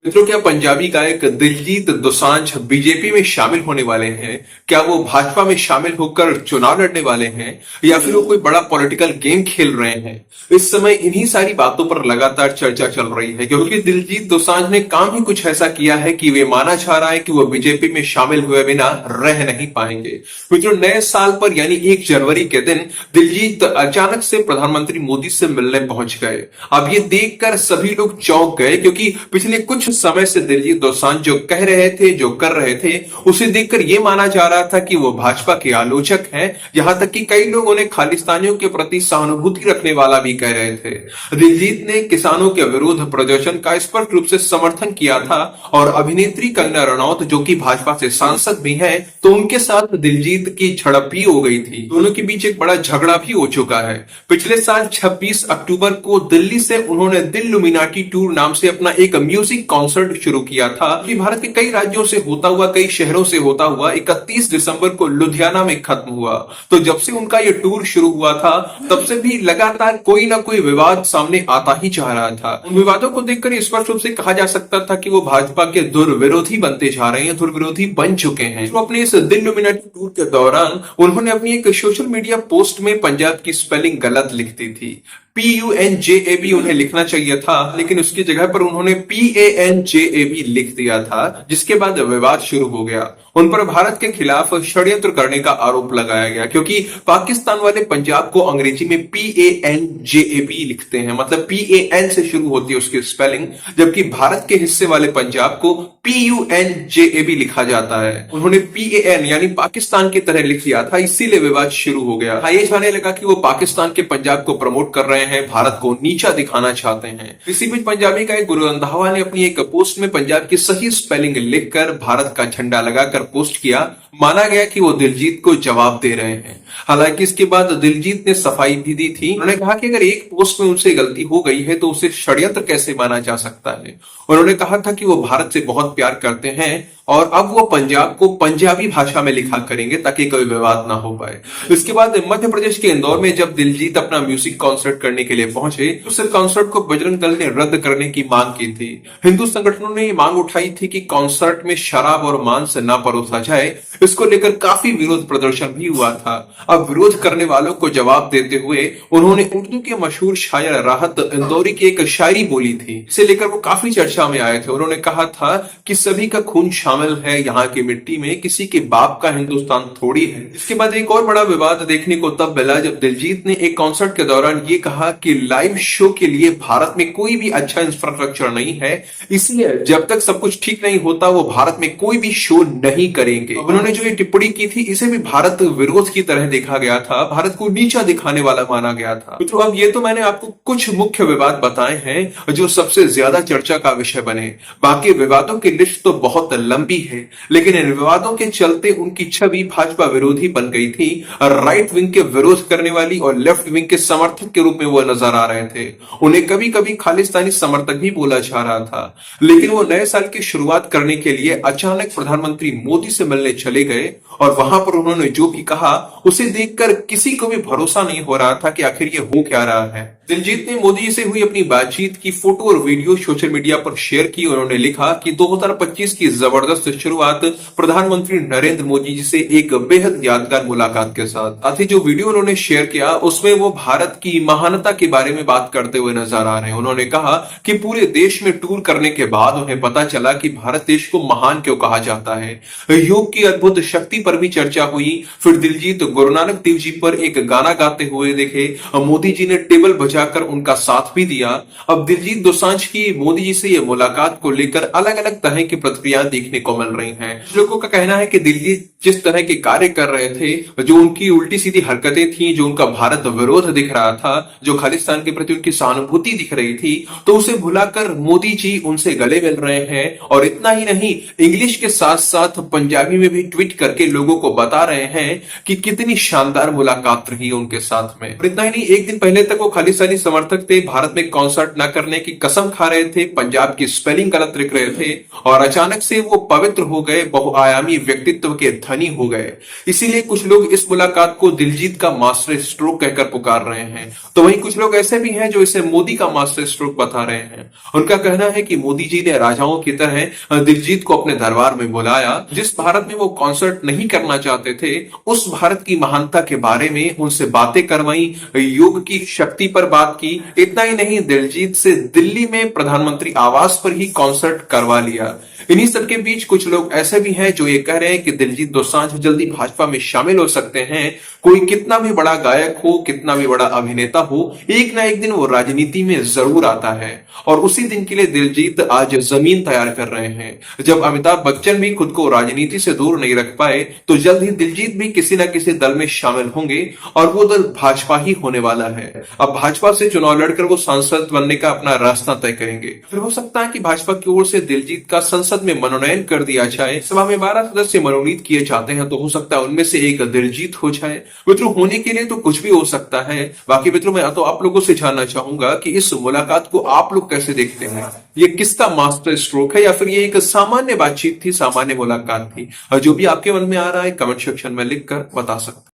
मित्रों, क्या पंजाबी गायक दिलजीत दोसांझ बीजेपी में शामिल होने वाले हैं? क्या वो भाजपा में शामिल होकर चुनाव लड़ने वाले हैं या फिर वो कोई बड़ा पॉलिटिकल गेम खेल रहे हैं? इस समय इन्हीं सारी बातों पर लगातार चर्चा चल रही है, क्योंकि दिलजीत दोसांझ ने काम ही कुछ ऐसा किया है कि वे माना जा रहा है कि वो बीजेपी में शामिल हुए बिना रह नहीं पाएंगे। मित्रों, नए साल पर यानी 1 जनवरी के दिन दिलजीत अचानक से प्रधानमंत्री मोदी से मिलने पहुंच गए। अब ये देखकर सभी लोग चौंक गए, क्योंकि पिछले कुछ समय से दिलजीत दोसांझ जो कह रहे थे, जो कर रहे थे, उसे देखकर यह माना जा रहा था कि वो भाजपा के आलोचक हैं। यहां तक कि कई लोग उन्हें खालिस्तानियों के प्रति सहानुभूति रखने वाला भी कह रहे थे। दिलजीत ने किसानों के विरुद्ध प्रदर्शन का स्पष्ट रूप से समर्थन किया था और अभिनेत्री कंगना रनौत, जो कि भाजपा से सांसद भी हैं, तो उनके साथ दिलजीत की झड़प भी हो गई थी। दोनों के बीच एक बड़ा झगड़ा भी हो चुका है। पिछले साल 26 अक्टूबर को दिल्ली से उन्होंने दिल्लुमिनाटी टूर नाम से अपना एक म्यूजिक कॉन्सर्ट शुरू किया था, कि भारत के कई राज्यों से होता हुआ, कई शहरों से होता हुआ 31 दिसंबर को लुधियाना में खत्म हुआ। तो जब से उनका ये टूर शुरू हुआ था, तब से भी लगातार कोई ना कोई विवाद सामने आता ही जा रहा था। उन विवादों को देखकर स्पष्ट रूप से कहा जा सकता था कि वो भाजपा के दुर्विरोधी बनते जा रहे हैं, दुर्विरोधी बन चुके हैं। तो अपने इस दिल्लुमिनाटी टूर के दौरान उन्होंने अपनी एक सोशल मीडिया पोस्ट में पंजाब की स्पेलिंग गलत लिख दी थी। PUNJAB उन्हें लिखना चाहिए था, लेकिन उसकी जगह पर उन्होंने PANJAB लिख दिया था, जिसके बाद विवाद शुरू हो गया। उन पर भारत के खिलाफ षड्यंत्र करने का आरोप लगाया गया, क्योंकि पाकिस्तान वाले पंजाब को अंग्रेजी में PANJAB लिखते हैं, मतलब PAN से शुरू होती है उसकी स्पेलिंग, जबकि भारत के हिस्से वाले पंजाब को PUNJAB लिखा जाता है। उन्होंने PAN यानी पाकिस्तान की तरह लिख दिया था, इसीलिए विवाद शुरू हो गया। ये जाने लगा कि वो पाकिस्तान के पंजाब को प्रमोट कर रहे हैं, भारत को नीचा दिखाना चाहते हैं। इसी बीच पंजाबी गायक गुरु रंधावा ने अपनी एक पोस्ट में पंजाब की सही स्पेलिंग लिखकर भारत का झंडा लगाकर पोस्ट किया। माना गया कि वो दिलजीत को जवाब दे रहे हैं। हालांकि इसके बाद दिलजीत ने सफाई भी दी थी। उन्होंने कहा कि अगर एक पोस्ट में उनसे गलती हो गई है तो उसे षड्यंत्र कैसे माना जा सकता है। उन्होंने कहा था कि वो भारत से बहुत प्यार करते हैं और अब वो पंजाब को पंजाबी भाषा में लिखा करेंगे, ताकि कोई विवाद ना हो पाए। इसके बाद मध्य प्रदेश के इंदौर में जब दिलजीत अपना म्यूजिक कॉन्सर्ट करने के लिए पहुंचे, तो उस कॉन्सर्ट को बजरंग दल ने रद्द करने की मांग की थी। हिंदू संगठनों ने मांग उठाई थी कि कॉन्सर्ट में शराब और मांस न परोसा जाए। इसको लेकर काफी विरोध प्रदर्शन भी हुआ था। अब विरोध करने वालों को जवाब देते हुए उन्होंने उर्दू के मशहूर शायर राहत इंदौरी की एक शायरी बोली थी। इसे लेकर वो काफी चर्चा में आए थे। उन्होंने कहा था कि सभी का खून शामिल है यहाँ की मिट्टी में, किसी के बाप का हिंदुस्तान थोड़ी है। इसके बाद एक और बड़ा विवाद देखने को तब मिला जब दिलजीत ने एक कॉन्सर्ट के दौरान ये कहा कि लाइव शो के लिए भारत में कोई भी अच्छा इंफ्रास्ट्रक्चर नहीं है, इसलिए जब तक सब कुछ ठीक नहीं होता वो भारत में कोई भी शो नहीं करेंगे। उन्होंने जो ये टिप्पणी की थी, इसे भी भारत विरोध की तरह देखा गया था, भारत को नीचा दिखाने वाला माना गया था। तो अब ये तो मैंने आपको कुछ मुख्य विवाद बताए हैं जो सबसे ज्यादा चर्चा का विषय बने। बाकी विवादों की लिस्ट तो बहुत लंबी है, लेकिन इन विवादों के चलते उनकी छवि भाजपा विरोधी बन गई थी। राइट विंग के विरोध करने वाली और लेफ्ट विंग के समर्थक के रूप में वो नजर आ रहे थे। उन्हें कभी कभी खालिस्तानी समर्थक भी बोला जा रहा था। लेकिन वो नए साल की शुरुआत करने के लिए अचानक प्रधानमंत्री मोदी से मिलने चले गए और वहां पर उन्होंने जो भी कहा उसे देखकर किसी को भी भरोसा नहीं हो रहा था कि आखिर ये हो क्या रहा है। दिलजीत ने मोदी जी से हुई अपनी बातचीत की फोटो और वीडियो सोशल मीडिया पर शेयर की। उन्होंने लिखा कि 2025 की जबरदस्त शुरुआत प्रधानमंत्री नरेंद्र मोदी जी से एक बेहद यादगार मुलाकात के साथ ही जो वीडियो उन्होंने शेयर किया उसमें वो भारत की महानता के बारे में बात करते हुए नजर आ रहे हैं। उन्होंने कहा कि पूरे देश में टूर करने के बाद उन्हें पता चला कि भारत देश को महान क्यों कहा जाता है। योग की अद्भुत शक्ति पर भी चर्चा हुई। फिर दिलजीत गुरु नानक देव जी पर एक गाना गाते हुए दिखे। मोदी जी ने टेबल बजाकर उनका साथ भी दिया। अब दिलजीत दोसांझ की मोदी जी से ये मुलाकात को लेकर अलग अलग तरह की प्रतिक्रिया देखने को मिल रही हैं। लोगों का कहना है कि दिलजीत जिस तरह के कार्य कर रहे थे, जो उनकी उल्टी सीधी हरकतें थी, जो उनका भारत विरोध दिख रहा था, जो खालिस्तान के प्रति उनकी सहानुभूति दिख रही थी, तो उसे भुलाकर मोदी जी उनसे गले मिल रहे हैं। और इतना ही नहीं, इंग्लिश के साथ साथ पंजाबी में भी ट्वीट करके लोगों को बता रहे हैं कि कितनी शानदार मुलाकात रही उनके साथ में। और इतना ही नहीं, एक दिन पहले तक वो खालिस्तानी खालिस्तानी समर्थक थे, भारत में कॉन्सर्ट न करने की कसम खा रहे थे, पंजाब की स्पेलिंग गलत लिख रहे थे और अचानक से वो पवित्र हो गए, बहुआयामी व्यक्तित्व के धनी हो गए। इसीलिए कुछ लोग इस मुलाकात को दिलजीत का मास्टर स्ट्रोक कहकर पुकार रहे हैं। तो वहीं कुछ लोग ऐसे भी हैं जो इसे मोदी का मास्टर स्ट्रोक बता रहे हैं। उनका कहना है कि मोदी जी ने राजाओं की तरह दिलजीत को अपने दरबार में बुलाया। जिस भारत में वो कॉन्सर्ट नहीं करना चाहते थे, उस भारत की महानता के बारे में उनसे बातें करवाई, योग की शक्ति पर बात की। इतना ही नहीं, दिलजीत से दिल्ली में प्रधानमंत्री आवास पर ही कॉन्सर्ट करवा लिया। इन्हीं सबके बीच कुछ लोग ऐसे भी हैं जो ये कह रहे हैं कि दिलजीत दोसांझ जल्दी भाजपा में शामिल हो सकते हैं। कोई कितना भी बड़ा गायक हो, कितना भी बड़ा अभिनेता हो, एक ना एक दिन वो राजनीति में जरूर आता है और उसी दिन के लिए दिलजीत आज जमीन तैयार कर रहे हैं। जब अमिताभ बच्चन भी खुद को राजनीति से दूर नहीं रख पाए, तो जल्द ही दिलजीत भी किसी ना किसी दल में शामिल होंगे और वो दल भाजपा ही होने वाला है। अब भाजपा से चुनाव लड़कर वो सांसद बनने का अपना रास्ता तय करेंगे। फिर हो सकता है कि भाजपा की ओर से दिलजीत का संसद में मनोनयन कर दिया जाए। सभा में 12 सदस्य मनोनीत किए जाते हैं, तो हो सकता है उनमें से एक दिलजीत हो जाए। मित्रों, होने के लिए तो कुछ भी हो सकता है। बाकी मित्रों, मैं तो आप लोगों से जानना चाहूंगा कि इस मुलाकात को आप लोग कैसे देखते हैं। ये किसका मास्टर स्ट्रोक है या फिर ये एक सामान्य बातचीत थी, सामान्य मुलाकात थी? जो भी आपके मन में आ रहा है कमेंट सेक्शन में लिखकर बता सकते हैं।